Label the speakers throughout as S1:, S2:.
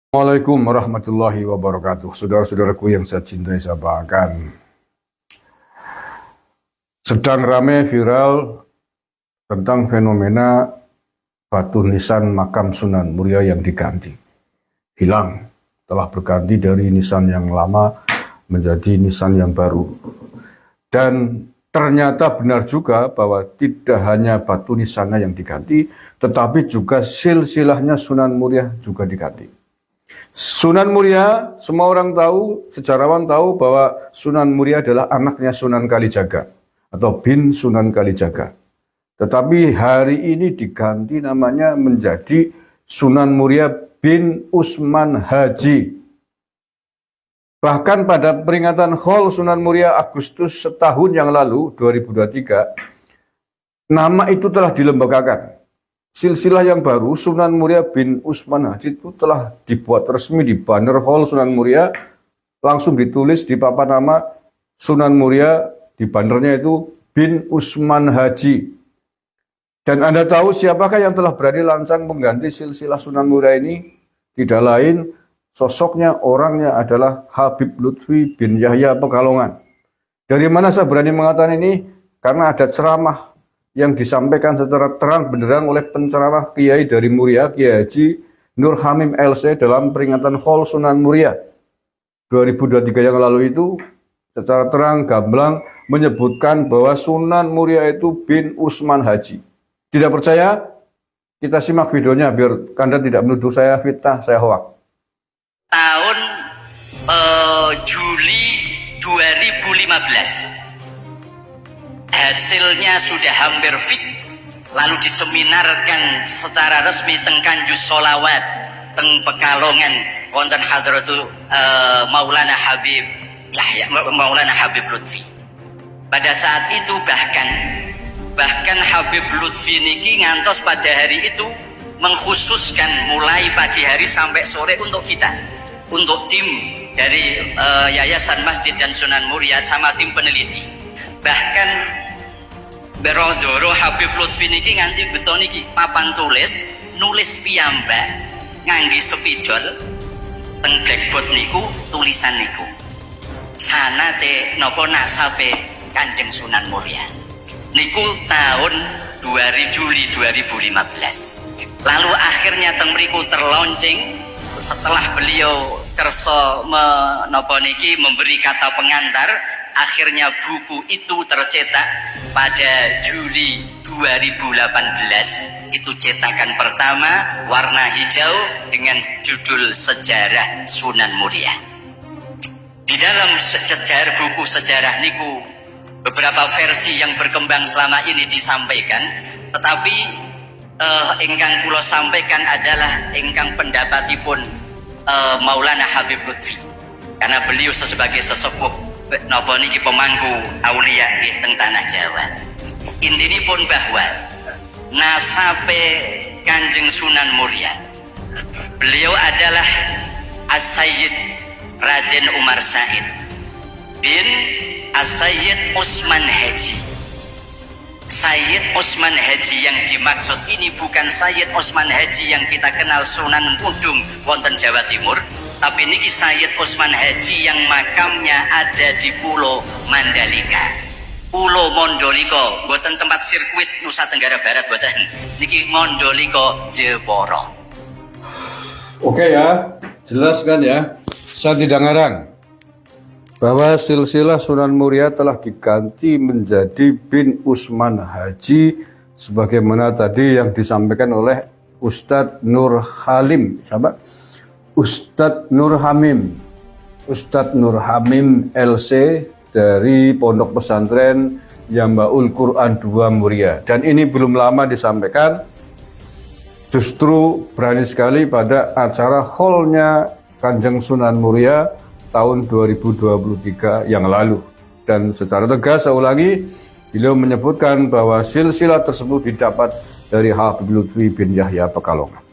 S1: Assalamualaikum warahmatullahi wabarakatuh. Saudara-saudaraku yang saya cintai, saya banggakan. Sedang ramai viral tentang fenomena batu nisan makam Sunan Muria yang diganti. Hilang, telah berganti dari nisan yang lama menjadi nisan yang baru. Dan ternyata benar juga bahwa tidak hanya batu nisannya yang diganti, tetapi juga silsilahnya Sunan Muria juga diganti. Sunan Muria, semua orang tahu, sejarawan tahu bahwa Sunan Muria adalah anaknya Sunan Kalijaga atau bin Sunan Kalijaga. Tetapi hari ini diganti namanya menjadi Sunan Muria bin Usman Haji. Bahkan pada peringatan Haul Sunan Muria Agustus setahun yang lalu, 2023, nama itu telah dilembagakan. Silsilah yang baru, Sunan Muria bin Usman Haji, itu telah dibuat resmi di banner Hall Sunan Muria, langsung ditulis di papan nama Sunan Muria, di bannernya itu bin Usman Haji. Dan Anda tahu siapakah yang telah berani lancang mengganti silsilah Sunan Muria ini? Tidak lain, sosoknya, orangnya adalah Habib Lutfi bin Yahya Pekalongan. Dari mana saya berani mengatakan ini? Karena ada ceramah yang disampaikan secara terang benderang oleh penceramah Kiai dari Muria, Kiai Haji Nur Hamim LC dalam peringatan Haul Sunan Muria 2023 yang lalu itu, secara terang gamblang menyebutkan bahwa Sunan Muria itu bin Usman Haji. Tidak percaya? Kita simak videonya biar Anda tidak menuduh saya fitnah, saya hoak.
S2: Tahun Juli 2015 hasilnya sudah hampir fit, lalu diseminarkan secara resmi teng Kanjus Solawat teng Pekalongan wonten hadratu Maulana Habib Yahya, Maulana Habib Lutfi. Pada saat itu bahkan Habib Lutfi niki ngantos pada hari itu mengkhususkan mulai pagi hari sampai sore untuk kita, untuk tim dari Yayasan Masjid dan Sunan Muria sama tim peneliti. Bahkan Berodoro Habib Lutfi niki nganti beton niki papan tulis nulis piyambak ngangge spidol teng blackboard niku tulisan niku sanate napa nasabe Kanjeng Sunan Muria niku tahun Juli 2015. Lalu akhirnya teng mriku terlaunching setelah beliau kersa memberi kata pengantar. Akhirnya buku itu tercetak pada Juli 2018. Itu cetakan pertama warna hijau dengan judul Sejarah Sunan Muria. Di dalam buku sejarah niku beberapa versi yang berkembang selama ini disampaikan, tetapi ingkang kula sampaikan adalah ingkang pendapatipun Maulana Habib Lutfi, karena beliau sebagai sesepuh napa niki pemangku aulia nggih teng tanah Jawa. Intinipun bahwa nasabe Kanjeng Sunan Muria, beliau adalah As-Sayyid Raden Umar Said bin As-Sayyid Usman Haji. Sayyid Usman Haji yang dimaksud ini bukan Sayyid Usman Haji yang kita kenal Sunan Kudung wonten Jawa Timur, tapi niki Sayyid Usman Haji yang makamnya ada di Pulau Mandalika, Pulau Mondoliko, buatan tempat sirkuit Nusa Tenggara Barat, buatan niki Mondoliko Jeporo.
S1: Oke ya, jelas kan ya, saya tidak ngarang bahwa silsilah Sunan Muria telah diganti menjadi bin Usman Haji sebagaimana tadi yang disampaikan oleh Ustadz Nur Halim, sahabat Ustadz Nur Hamim LC dari Pondok Pesantren Yambaul Quran 2 Muria. Dan ini belum lama disampaikan, justru berani sekali pada acara haulnya Kanjeng Sunan Muria tahun 2023 yang lalu. Dan secara tegas saya ulangi, beliau menyebutkan bahwa silsilah tersebut didapat dari Habib Lutfi bin Yahya Pekalongan.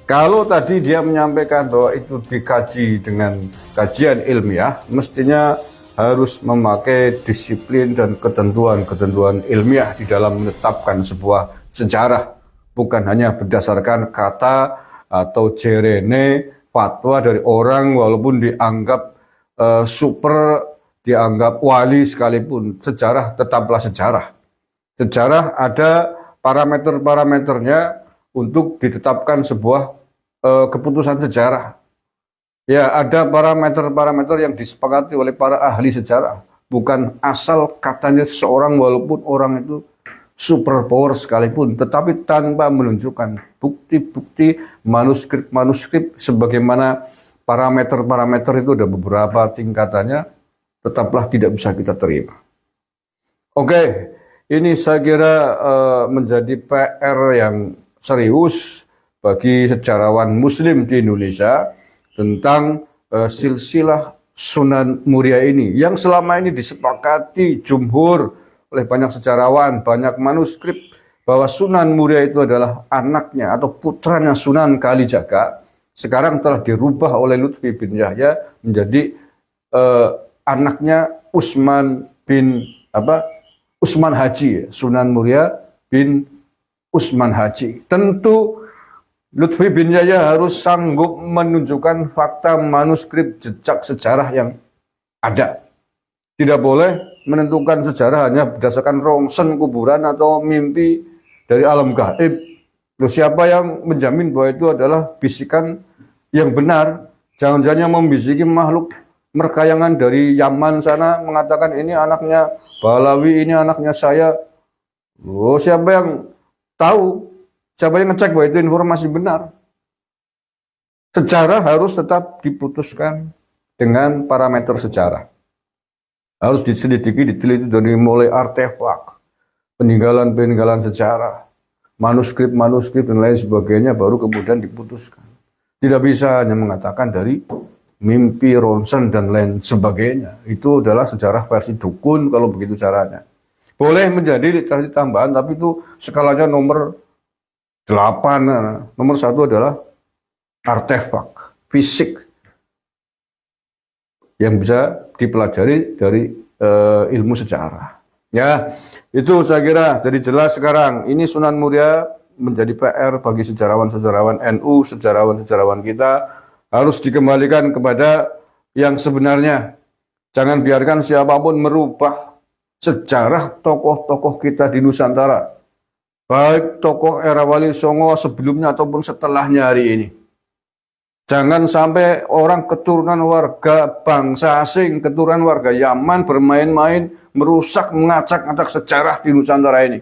S1: Kalau tadi dia menyampaikan bahwa itu dikaji dengan kajian ilmiah, mestinya harus memakai disiplin dan ketentuan-ketentuan ilmiah di dalam menetapkan sebuah sejarah, bukan hanya berdasarkan kata atau jerene fatwa dari orang walaupun dianggap super, dianggap wali sekalipun, sejarah tetaplah sejarah. Sejarah ada parameter-parameternya untuk ditetapkan sebuah keputusan sejarah. Ya, ada parameter-parameter yang disepakati oleh para ahli sejarah. Bukan asal katanya seseorang walaupun orang itu superpower sekalipun, tetapi tanpa menunjukkan bukti-bukti manuskrip-manuskrip sebagaimana parameter-parameter itu ada beberapa tingkatannya, tetaplah tidak bisa kita terima. Oke, ini saya kira menjadi PR yang serius bagi sejarawan Muslim di Indonesia tentang silsilah Sunan Muria ini yang selama ini disepakati jumhur oleh banyak sejarawan, banyak manuskrip bahwa Sunan Muria itu adalah anaknya atau putranya Sunan Kalijaga. Sekarang telah dirubah oleh Lutfi bin Yahya menjadi anaknya Utsman Haji, Sunan Muria bin Utsman Haji. Tentu Lutfi bin Yahya harus sanggup menunjukkan fakta manuskrip jejak sejarah yang ada. Tidak boleh menentukan sejarah hanya berdasarkan rongsen kuburan atau mimpi dari alam gaib. Loh, siapa yang menjamin bahwa itu adalah bisikan yang benar? Jangan-jangan yang membisiki makhluk merkayangan dari Yaman sana mengatakan ini anaknya Balawi, ini anaknya saya. Loh, siapa yang tahu? Siapa yang ngecek bahwa itu informasi benar? Sejarah harus tetap diputuskan dengan parameter sejarah. Harus diselidiki, diteliti dari mulai artefak, peninggalan-peninggalan sejarah, manuskrip-manuskrip dan lain sebagainya, baru kemudian diputuskan. Tidak bisa hanya mengatakan dari mimpi, ronsen, dan lain sebagainya. Itu adalah sejarah versi dukun kalau begitu caranya. Boleh menjadi literasi tambahan, tapi itu skalanya nomor 8. Nomor 1 adalah artefak, fisik yang bisa dipelajari dari ilmu sejarah. Ya, itu saya kira jadi jelas sekarang. Ini Sunan Muria menjadi PR bagi sejarawan-sejarawan NU, sejarawan-sejarawan kita harus dikembalikan kepada yang sebenarnya. Jangan biarkan siapapun merubah sejarah tokoh-tokoh kita di Nusantara. Baik tokoh era Wali Songo sebelumnya ataupun setelahnya hari ini. Jangan sampai orang keturunan warga bangsa asing, keturunan warga Yaman bermain-main, merusak, mengacak-acak sejarah di Nusantara ini.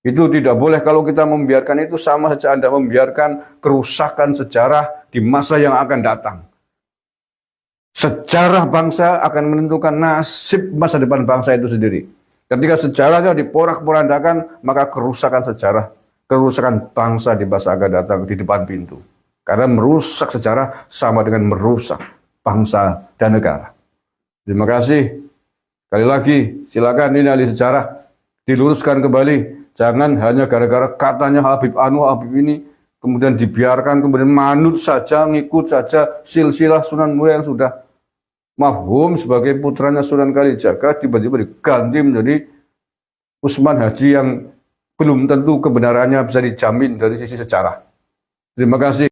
S1: Itu tidak boleh. Kalau kita membiarkan itu, sama saja Anda membiarkan kerusakan sejarah di masa yang akan datang. Sejarah bangsa akan menentukan nasib masa depan bangsa itu sendiri. Ketika sejarahnya diporak-porandakan, maka kerusakan sejarah, kerusakan bangsa di masa akan datang di depan pintu. Karena merusak sejarah sama dengan merusak bangsa dan negara. Terima kasih. Sekali lagi, silakan ini ahli sejarah diluruskan kembali. Jangan hanya gara-gara katanya Habib Habib ini, kemudian dibiarkan, kemudian manut saja, ngikut saja silsilah Sunan Muria yang sudah mafhum sebagai putranya Sunan Kalijaga, tiba-tiba diganti menjadi Utsman Haji yang belum tentu kebenarannya bisa dijamin dari sisi sejarah. Terima kasih.